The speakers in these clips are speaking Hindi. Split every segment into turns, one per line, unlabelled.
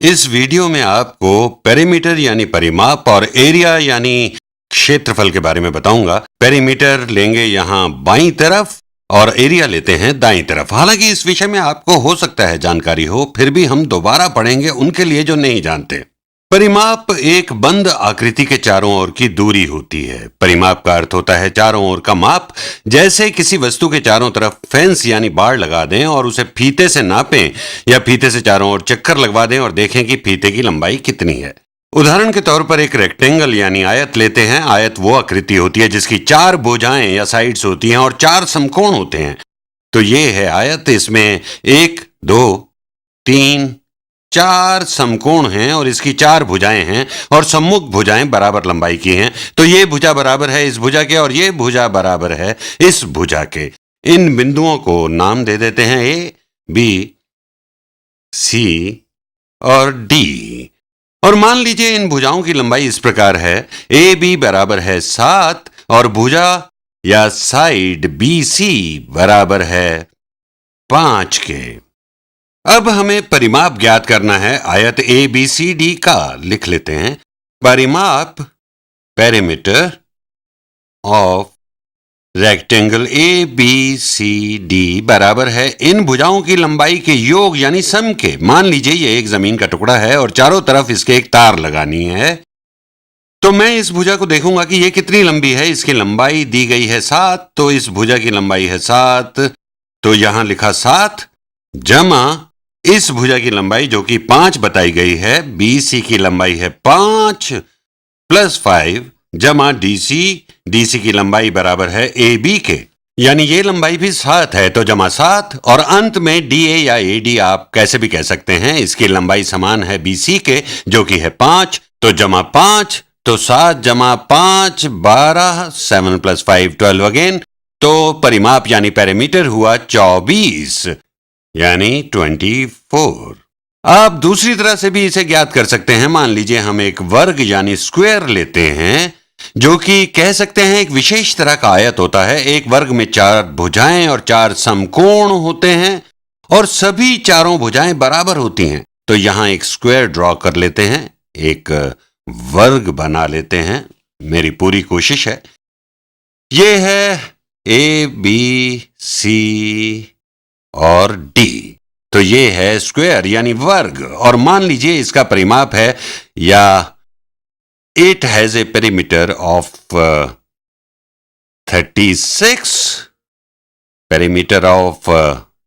इस वीडियो में आपको पेरीमीटर यानी परिमाप और एरिया यानी क्षेत्रफल के बारे में बताऊंगा। पेरीमीटर लेंगे यहाँ बाईं तरफ और एरिया लेते हैं दाईं तरफ। हालांकि इस विषय में आपको हो सकता है जानकारी हो, फिर भी हम दोबारा पढ़ेंगे उनके लिए जो नहीं जानते। परिमाप एक बंद आकृति के चारों ओर की दूरी होती है। परिमाप का अर्थ होता है चारों ओर का माप। जैसे किसी वस्तु के चारों तरफ फेंस यानी बाड़ लगा दें और उसे फीते से नापें या फीते से चारों ओर चक्कर लगवा दें और देखें कि फीते की लंबाई कितनी है। उदाहरण के तौर पर एक रेक्टेंगल यानी आयत लेते हैं। आयत वो आकृति होती है जिसकी 4 भुजाएं या साइड्स होती हैं और 4 समकोण होते हैं। तो ये है आयत। इसमें 1, 2, 3, 4 समकोण हैं और इसकी 4 भुजाएं हैं और सम्मुख भुजाएं बराबर लंबाई की हैं। तो ये भुजा बराबर है इस भुजा के और ये भुजा बराबर है इस भुजा के। इन बिंदुओं को नाम दे देते हैं ए, बी, सी और डी। और मान लीजिए इन भुजाओं की लंबाई इस प्रकार है। ए बी बराबर है 7 और भुजा या साइड बी सी बराबर है 5 के। अब हमें परिमाप ज्ञात करना है आयत ए बी सी डी का। लिख लेते हैं परिमाप perimeter of rectangle A B C D बराबर है इन भुजाओं की लंबाई के योग यानी सम के। मान लीजिए ये एक जमीन का टुकड़ा है और चारों तरफ इसके एक तार लगानी है। तो मैं इस भुजा को देखूंगा कि ये कितनी लंबी है। इसकी लंबाई दी गई है 7, तो इस भुजा की लंबाई है 7, तो यहां लिखा 7 जमा इस भुजा की लंबाई जो कि 5 बताई गई है। BC की लंबाई है 5 प्लस 5 जमा DC की लंबाई बराबर है AB के, यानी ये लंबाई भी 7 है तो जमा 7 और अंत में DA या AD आप कैसे भी कह सकते हैं। इसकी लंबाई समान है BC के जो कि है 5, तो जमा 5, तो 7 जमा 5 12, 7 प्लस 5 12 अगेन। तो परिमाप यानी पेरीमीटर हुआ 24 यानी 24। आप दूसरी तरह से भी इसे ज्ञात कर सकते हैं। मान लीजिए हम एक वर्ग यानी स्क्वायर लेते हैं जो कि कह सकते हैं एक विशेष तरह का आयत होता है। एक वर्ग में 4 भुजाएं और 4 समकोण होते हैं और सभी चारों भुजाएं बराबर होती हैं। तो यहां एक स्क्वायर ड्रॉ कर लेते हैं, एक वर्ग बना लेते हैं। मेरी पूरी कोशिश है। यह है ए बी सी और डी, तो ये है स्क्वायर यानी वर्ग। और मान लीजिए इसका परिमाप है या it has a perimeter of 36, perimeter of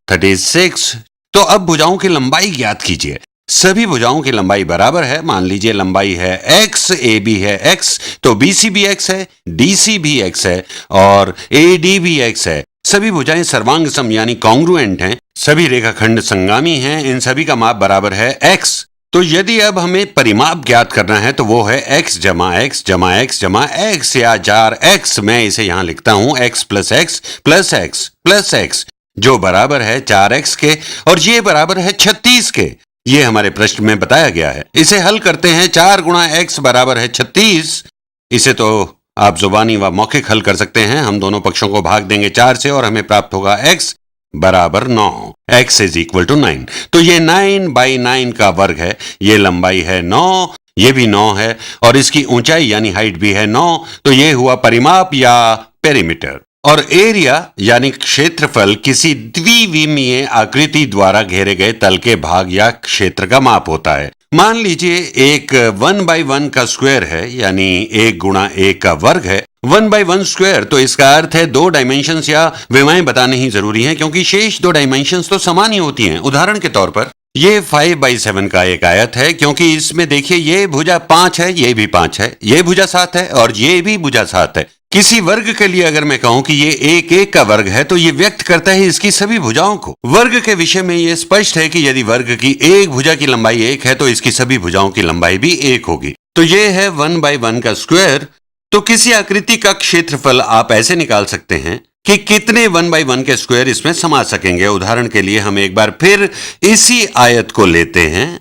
36। तो अब भुजाओं की लंबाई ज्ञात कीजिए। सभी भुजाओं की लंबाई बराबर है। मान लीजिए लंबाई है x, AB है x, तो BC भी x है, DC भी x है और AD भी x है। सभी भुजाएं सर्वांग सम यानी कॉन्ग्रुएंट हैं। सभी रेखाखंड संगामी हैं। इन सभी का माप बराबर है x। तो यदि अब हमें परिमाप ज्ञात करना है तो वो है x जमा x जमा x जमा x या 4x। मैं इसे यहां लिखता हूं x plus x plus x plus x जो बराबर है 4x के और ये बराबर है 36 के। ये हमारे प्रश्न में बताया गया है। इसे हल करते हैं। 4 गुणा x बराबर है 36। इसे तो आप जुबानी व मौखिक हल कर सकते हैं। हम दोनों पक्षों को भाग देंगे 4 से और हमें प्राप्त होगा x बराबर 9। x is equal to 9। तो ये 9/9 का वर्ग है। ये लंबाई है 9, ये भी 9 है और इसकी ऊंचाई यानी हाइट भी है 9। तो ये हुआ परिमाप या पेरीमीटर। और एरिया यानी क्षेत्रफल किसी द्विविमीय आकृति द्वारा घेरे गए तल के भाग या क्षेत्र का माप होता है। मान लीजिए एक 1/1 का स्क्वायर है यानी 1 गुणा 1 का वर्ग है। 1/1 स्क्वायर, तो इसका अर्थ है 2 डायमेंशंस या विमाएं बताने ही जरूरी हैं क्योंकि शेष 2 डायमेंशंस तो समान ही होती हैं। उदाहरण के तौर पर ये 5/7 का एक आयत है क्योंकि इसमें देखिए ये भुजा 5 है, ये भी 5 है, ये भुजा 7 है और ये भी भुजा 7 है। किसी वर्ग के लिए अगर मैं कहूं कि ये 1/1 का वर्ग है तो ये व्यक्त करता है इसकी सभी भुजाओं को। वर्ग के विषय में ये स्पष्ट है कि यदि वर्ग की एक भुजा की लंबाई 1 है तो इसकी सभी भुजाओं की लंबाई भी 1 होगी। तो ये है 1/1 का स्क्वायर। तो किसी आकृति का क्षेत्रफल आप ऐसे निकाल सकते हैं कि कितने 1/1 के स्क्वायर इसमें समा सकेंगे। उदाहरण के लिए हम एक बार फिर इसी आयत को लेते हैं।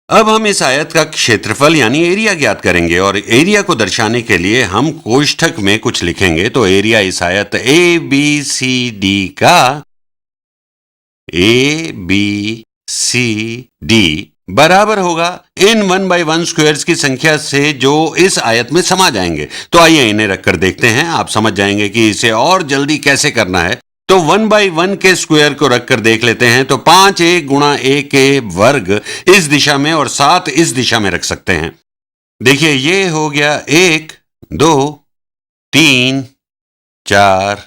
अब हम इस आयत का क्षेत्रफल यानी एरिया ज्ञात करेंगे और एरिया को दर्शाने के लिए हम कोष्ठक में कुछ लिखेंगे। तो एरिया इस आयत ABCD का ABCD बराबर होगा इन 1/1 स्क्वायर्स की संख्या से जो इस आयत में समा जाएंगे। तो आइए इन्हें रखकर देखते हैं, आप समझ जाएंगे कि इसे और जल्दी कैसे करना है। तो 1/1 के स्क्वायर को रखकर देख लेते हैं। तो 5 1 गुणा 1 के वर्ग इस दिशा में और 7 इस दिशा में रख सकते हैं। देखिए ये हो गया 1 2 3 4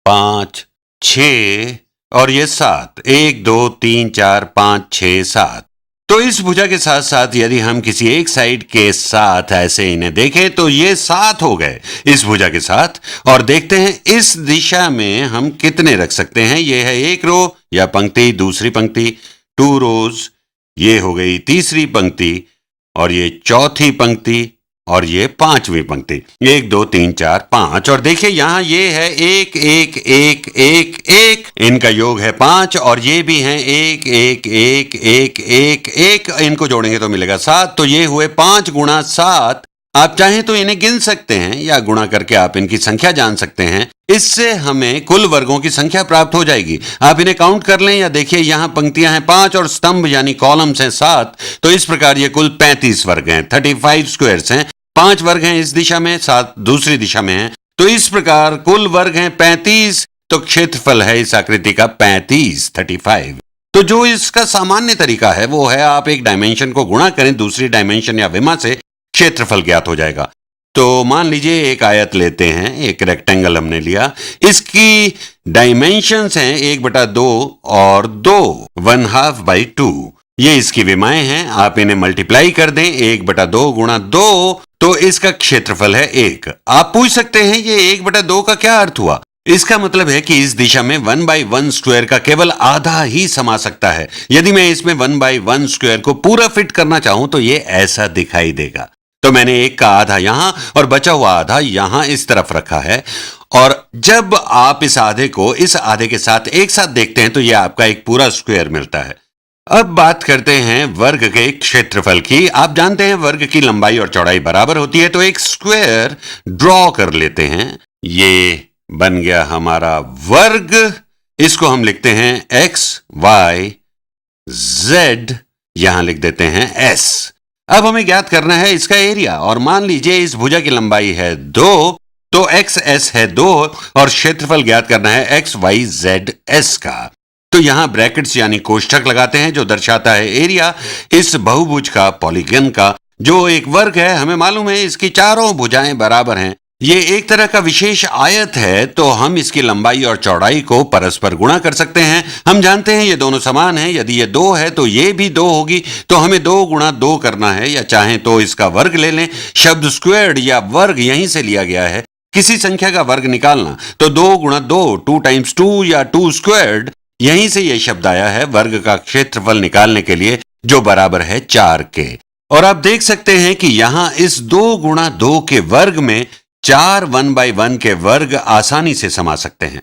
5 6 और ये 7 1 2 3 4 5 6 7। तो इस भुजा के साथ साथ यदि हम किसी एक साइड के साथ ऐसे इन्हें देखें तो ये 7 हो गए इस भुजा के साथ। और देखते हैं इस दिशा में हम कितने रख सकते हैं। ये है एक रो या पंक्ति, दूसरी पंक्ति 2 रोज, ये हो गई तीसरी पंक्ति और ये चौथी पंक्ति और ये पांचवी पंक्ति 1 2 3 4 5। और देखिए यहां ये है 1 1 1 1 1, इनका योग है 5 और ये भी है 1 1 1 1 1 1, इनको जोड़ेंगे तो मिलेगा 7। तो ये हुए 5 गुणा 7। आप चाहें तो इन्हें गिन सकते हैं या गुणा करके आप इनकी संख्या जान सकते हैं। इससे हमें कुल वर्गों की संख्या प्राप्त हो जाएगी। आप इन्हें काउंट कर लें या देखिए यहां पंक्तियां हैं 5 और स्तंभ यानी कॉलम्स हैं 7। तो इस प्रकार ये कुल 35 वर्ग हैं, 35 स्क्वायर्स हैं। 5 वर्ग हैं इस दिशा में, 7 दूसरी दिशा में हैं। तो इस प्रकार कुल वर्ग हैं 35। तो क्षेत्रफल है इस आकृति का 35। तो जो इसका सामान्य तरीका है वो है आप एक डायमेंशन को गुणा करें दूसरी डायमेंशन या विमा से, क्षेत्रफल ज्ञात हो जाएगा। तो मान लीजिए एक आयत लेते हैं, एक रेक्टेंगल हमने लिया, इसकी डायमेंशंस हैं 1/2 और 2 1/2/2। ये इसकी विमाएं हैं। आप इन्हें मल्टीप्लाई कर दें 1/2 गुणा 2, तो इसका क्षेत्रफल है 1। आप पूछ सकते हैं ये 1/2 का क्या अर्थ हुआ। इसका मतलब है कि इस दिशा में 1/1 स्क्वायर का केवल आधा ही समा सकता है। यदि मैं इसमें 1/1 स्क्वायर को पूरा फिट करना चाहूं तो ये ऐसा दिखाई देगा। तो मैंने 1 का आधा यहां और बचा हुआ आधा यहां इस तरफ रखा है। और जब आप इस आधे को इस आधे के साथ एक साथ देखते हैं तो यह आपका एक पूरा स्क्वायर मिलता है। अब बात करते हैं वर्ग के क्षेत्रफल की। आप जानते हैं वर्ग की लंबाई और चौड़ाई बराबर होती है। तो एक स्क्वायर ड्रॉ कर लेते हैं। ये बन गया हमारा वर्ग। इसको हम लिखते हैं x y z, यहां लिख देते हैं s। अब हमें ज्ञात करना है इसका एरिया। और मान लीजिए इस भुजा की लंबाई है 2, तो xs है 2 और क्षेत्रफल ज्ञात करना है x y z s का। तो यहां ब्रैकेट्स यानी कोष्ठक लगाते हैं जो दर्शाता है एरिया इस बहुभुज का, पॉलीगन का, जो एक वर्ग है। हमें मालूम है इसकी चारों भुजाएं बराबर हैं। ये एक तरह का विशेष आयत है, तो हम इसकी लंबाई और चौड़ाई को परस्पर गुणा कर सकते हैं। हम जानते हैं ये दोनों समान हैं। यदि ये 2 है तो ये भी 2 होगी। तो हमें 2 गुणा 2 करना है, या चाहें तो इसका वर्ग ले लें। शब्द स्क्वायर्ड या वर्ग यहीं से लिया गया है। किसी संख्या का वर्ग निकालना तो 2 गुणा 2, 2 टाइम्स 2 या 2 स्क्वायर्ड, यहीं से यह शब्द आया है वर्ग का क्षेत्रफल निकालने के लिए, जो बराबर है 4 के। और आप देख सकते हैं कि यहां इस 2 गुणा 2 के वर्ग में 4 1/1 के वर्ग आसानी से समा सकते हैं।